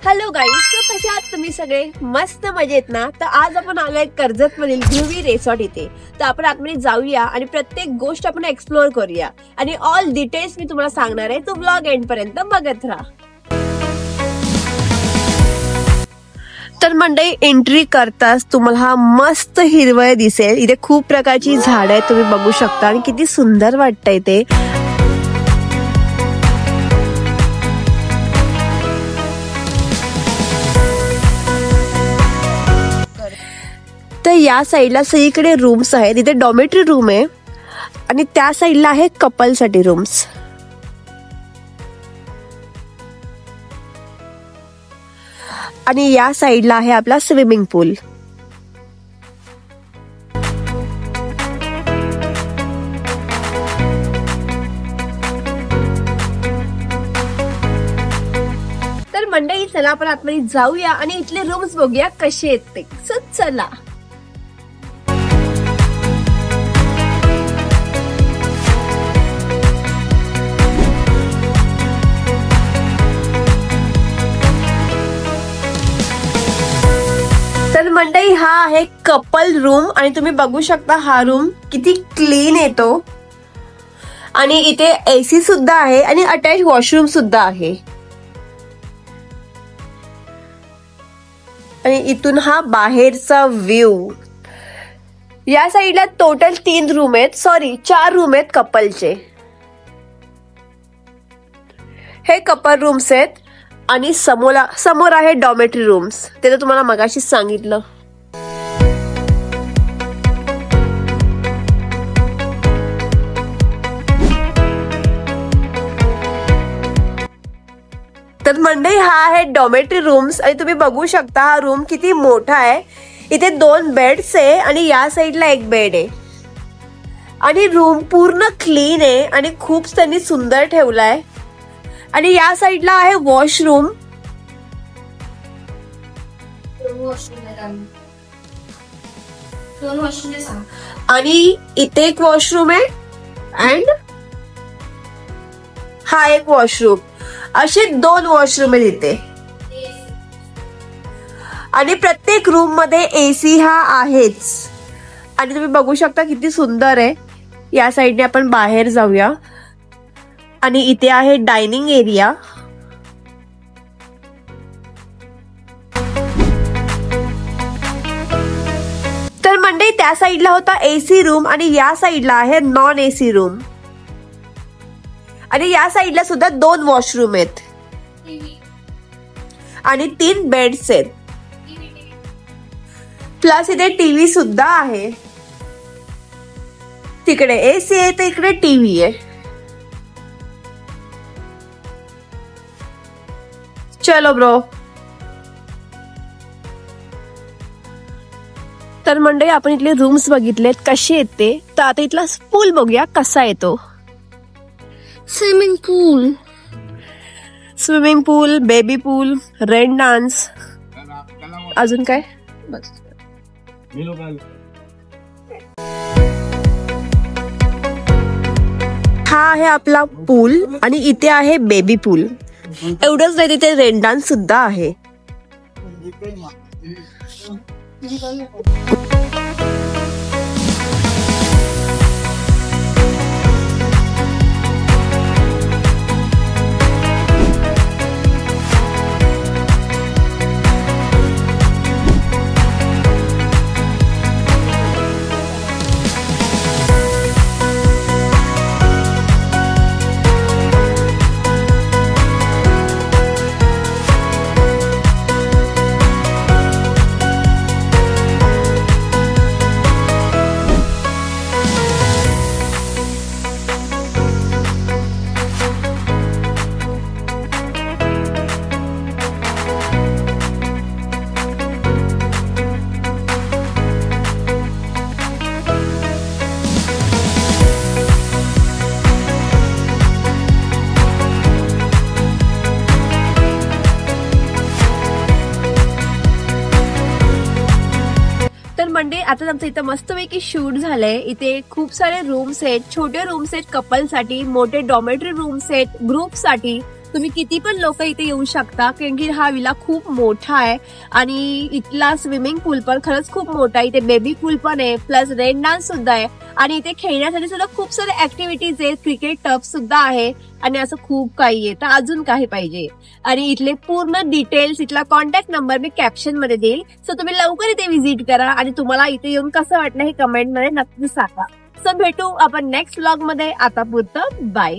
Hello guys, so कशा आहात तुम्ही सगळे? मस्त मजेत ना? तर आज आपण आलोय कर्जत मधील ध्रुवी रिसॉर्ट इथे. तर आपण आतमध्ये जाऊया आणि प्रत्येक गोष्ट आपण एक्सप्लोअर करूया आणि ऑल डिटेल्स मी तुम्हाला सांगणार आहे. तो ब्लॉग एंड पर्यंत बघत राहा. तर मंडळी, एंट्री करताच तुम्हाला हा मस्त हिरवळ दिसेल. इथे खूप प्रकारची झाडं आहेत, तुम्ही बघू शकता आणि किती सुंदर वाटतंय ते. तर या साईडला सगळीकडे रूम्स आहेत. इथे डॉर्मेटरी रूम आहे आणि त्या साईडला आहे कपल साठी रूम्स. आणि या साईडला आहे आपला स्विमिंग पूल. तर मंडळी, चला आपण आतमध्ये जाऊया आणि इथले रूम्स बघूया कसे आहेत ते. सो चला. तर मंडळी, हा आहे कपल रूम आणि तुम्ही बघू शकता हा रूम किती क्लीन येतो. आणि इथे एसी सुद्धा आहे आणि अटॅच वॉशरूम सुद्धा आहे. आणि इथून हा बाहेरचा व्ह्यू. या साईडला टोटल 3 रूम आहेत, 4 रूम आहेत कपलचे. हे कपल रूम्स आहेत आणि समोर आहे डॉर्मेटरी रूम्स. ते तर तुम्हाला मगाशीच सांगितलं. तर मंडळी, हा आहे डॉर्मेटरी रूम्स आणि तुम्ही बघू शकता हा रूम किती मोठा आहे. इथे 2 बेड्स आहे आणि या साईडला 1 बेड आहे. आणि रूम पूर्ण क्लीन आहे आणि खूप त्यांनी सुंदर ठेवलाय. आणि या साईडला आहे वॉशरूम. आणि इथे एक वॉशरूम आहे अँड हा एक वॉशरूम. असे 2 वॉशरूम आहेत इथे. आणि प्रत्येक रूम मध्ये एसी हा आहेच. आणि तुम्ही बघू शकता किती सुंदर आहे. या साईडने आपण बाहेर जाऊया. आणि इथे आहे डायनिंग एरिया. तर मंडळी, त्या साईडला होता एसी रूम आणि या साईडला आहे नॉन एसी रूम. आणि या साईडला सुद्धा 2 वॉशरूम आहेत आणि 3 बेड्स आहेत. प्लस इथे टीव्ही सुद्धा आहे. तिकडे एसी आहे तर इकडे टीव्ही आहे. चलो ब्रो. तर मंडळी, आपण इथले रूम्स बघितलेत कसे आहेत ते. तर आता इथला पूल बघूया कसा येतो. स्विमिंग पूल, बेबी पूल, रेन डान्स, अजून काय. हा आहे आपला पूल आणि इथे आहे बेबी पूल. एवढंच नाही, तिथे रेन डान्स सुद्धा आहे. मंडे आता आमचं इथं मस्तपैकी शूट झालंय. इथे खूप सारे रूम्स आहेत, छोटे रूम्स आहेत कपल साठी, मोठे डॉर्मेटरी रूम्स आहेत ग्रुप साठी. तुम्ही किती पण लोक इथे येऊ शकता, कारण की हा विला खूप मोठा आहे आणि इथला स्विमिंग पूल पण खरंच खूप मोठा आहे. इथे बेबी पूल पण आहे, प्लस रेन डान्स सुद्धा आहे आणि इथे खेळण्यासाठी सुद्धा खूप सारे ऍक्टिव्हिटीज आहेत. क्रिकेट टफ सुद्धा आहे आणि असं खूप काही आहे. तर अजून काही पाहिजे आणि इथले पूर्ण डिटेल्स, इथला कॉन्टॅक्ट नंबर मी कॅप्शन मध्ये देईल. सो तुम्ही लवकर इथे व्हिजिट करा आणि तुम्हाला इथे येऊन कसं वाटलं हे कमेंट मध्ये नक्की सांगा. सो भेटू आपण नेक्स्ट व्लॉग मध्ये. आता पुरतं बाय.